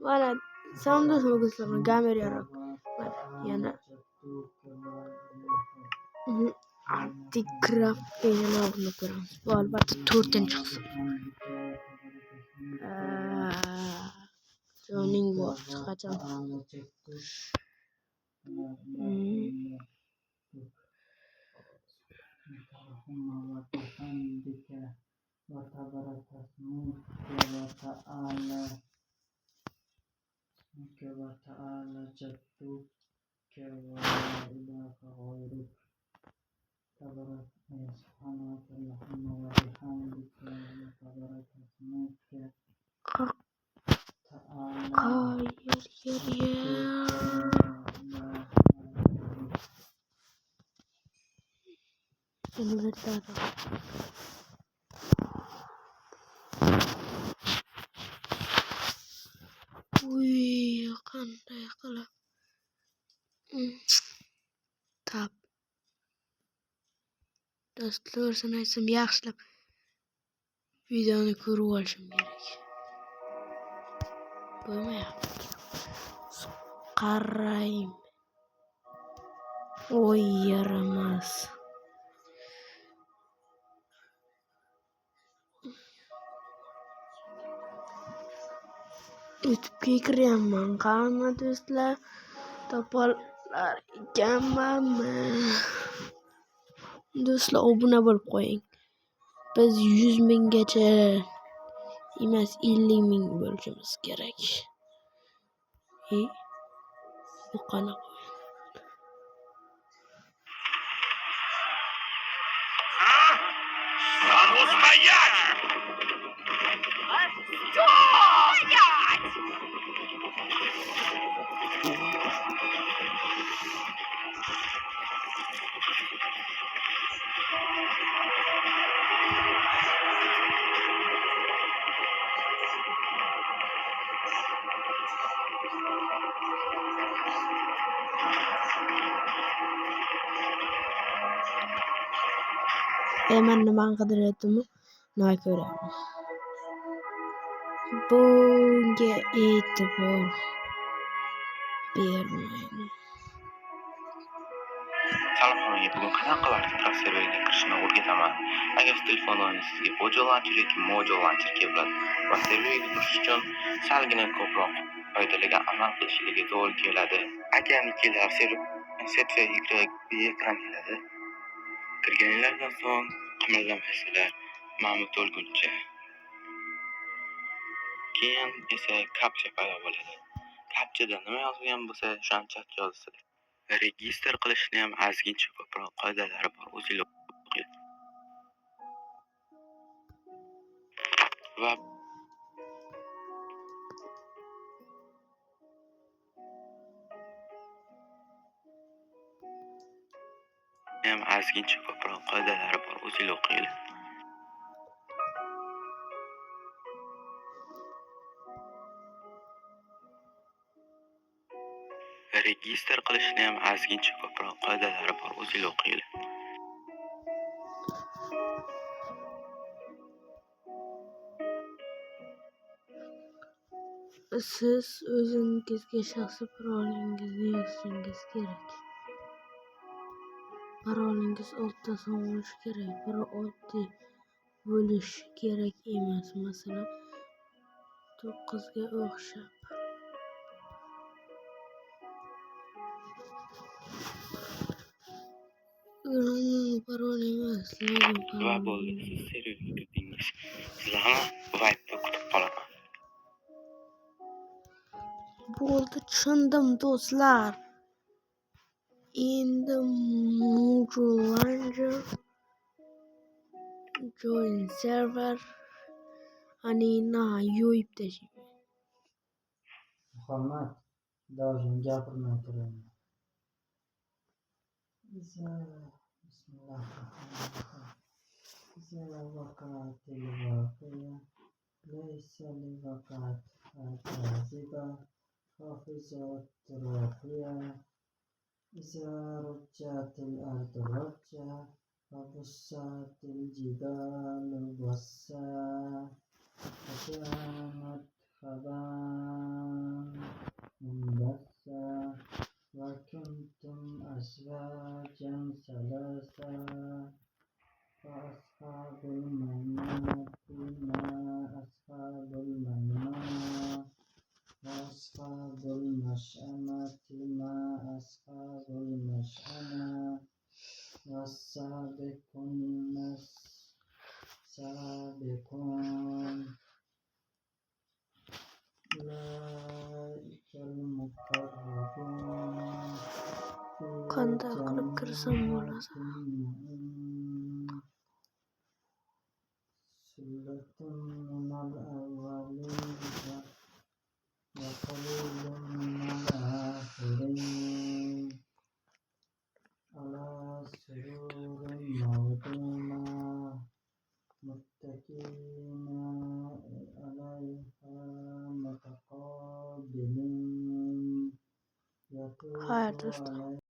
Voilà, sound smugglers من جامر يا رب يعني antikraft en avnukkuran valvat turtenchus zoning was kacam Wih, kan deh kalau tap das telur sana som yaxshilab videoni ko'rib olishim kerak. Bo'lmayapti. Qarayim. Oy, yaramas. YouTube'ga kiryapman. Qani do'stlar? Topolar ekanmanmi? Do'stlar, obuna bo'lib qo'ying. Biz 100 minggacha emas 50 ming bo'lishimiz kerak. Bu qanaqa? Стоять! Ben nimani qidiryaptimi? Nima ko'ryapman? Bunga e'tibor bermang. Telefonga bugun qanaqa vaqtda serverga kirishni o'rgataman. Agar telefoningiz sizga Mojo Launcher yoki Mojo Launcher keladi va serverga kirish uchun salgina ko'proq foydalarga amal qilishingiz to'g'ri keladi. Agar nikilar sertifikatga ekran keladi. Kirganingizdan so'ng qimirlamasizlar, ma'lumot to'lguncha. Keyin esa kapcha paydo bo'ladi. Kapchada nima yozilgan bo'lsa, o'shani chatga yozasiz. Registr qilishni ham ozgincha ko'proq qoidalari bor. O'zingiz o'qing. Va ham ozgincha ko'proq qoidalari bor. O'zingiz o'qing. Registr qilishni ham ozgincha ko'proq qoidalari bor. O'zingiz o'qing. Siz o'zingizga shaxsiy parolingizni yozishingiz kerak. Parolingiz 6 ta son bo'lishi kerak. Biri oddiy bo'lishi kerak emas. Masalan, 9 ga o'xshab. Parol emas, login Va bo'ldi. Siz serverga kirdingiz. Sizlarni Vibe'da kutib qolaman. Bo'ldi, tushundim do'stlar. Endi Mojo Launcher join server anina yo'yib tashlayman. Muhammad, davjin gapirmay turaman. Bismillahirrohmanirrohim. Zero vaqat voqea, laysa li vaqat kaziba, hafizat rohiya, iza rujjatil ardu rajja, wa bussatil jibalu bassa. فكانت هباء منبثا وكنتم أزواجا ثلاثا فأصحاب الميمنة ما أصحاب الميمنة وأصحاب المشأمة ما أصحاب المشأمة والسابقون السابقون أولئك المقربون في Qanday qilib kirsam جنات bo'ladi? النعيم ثلة من الأولين وقليل من الآخرين على سرور موضونة متكئين عليها متقابلين يطوف Hayır dostum. عليهم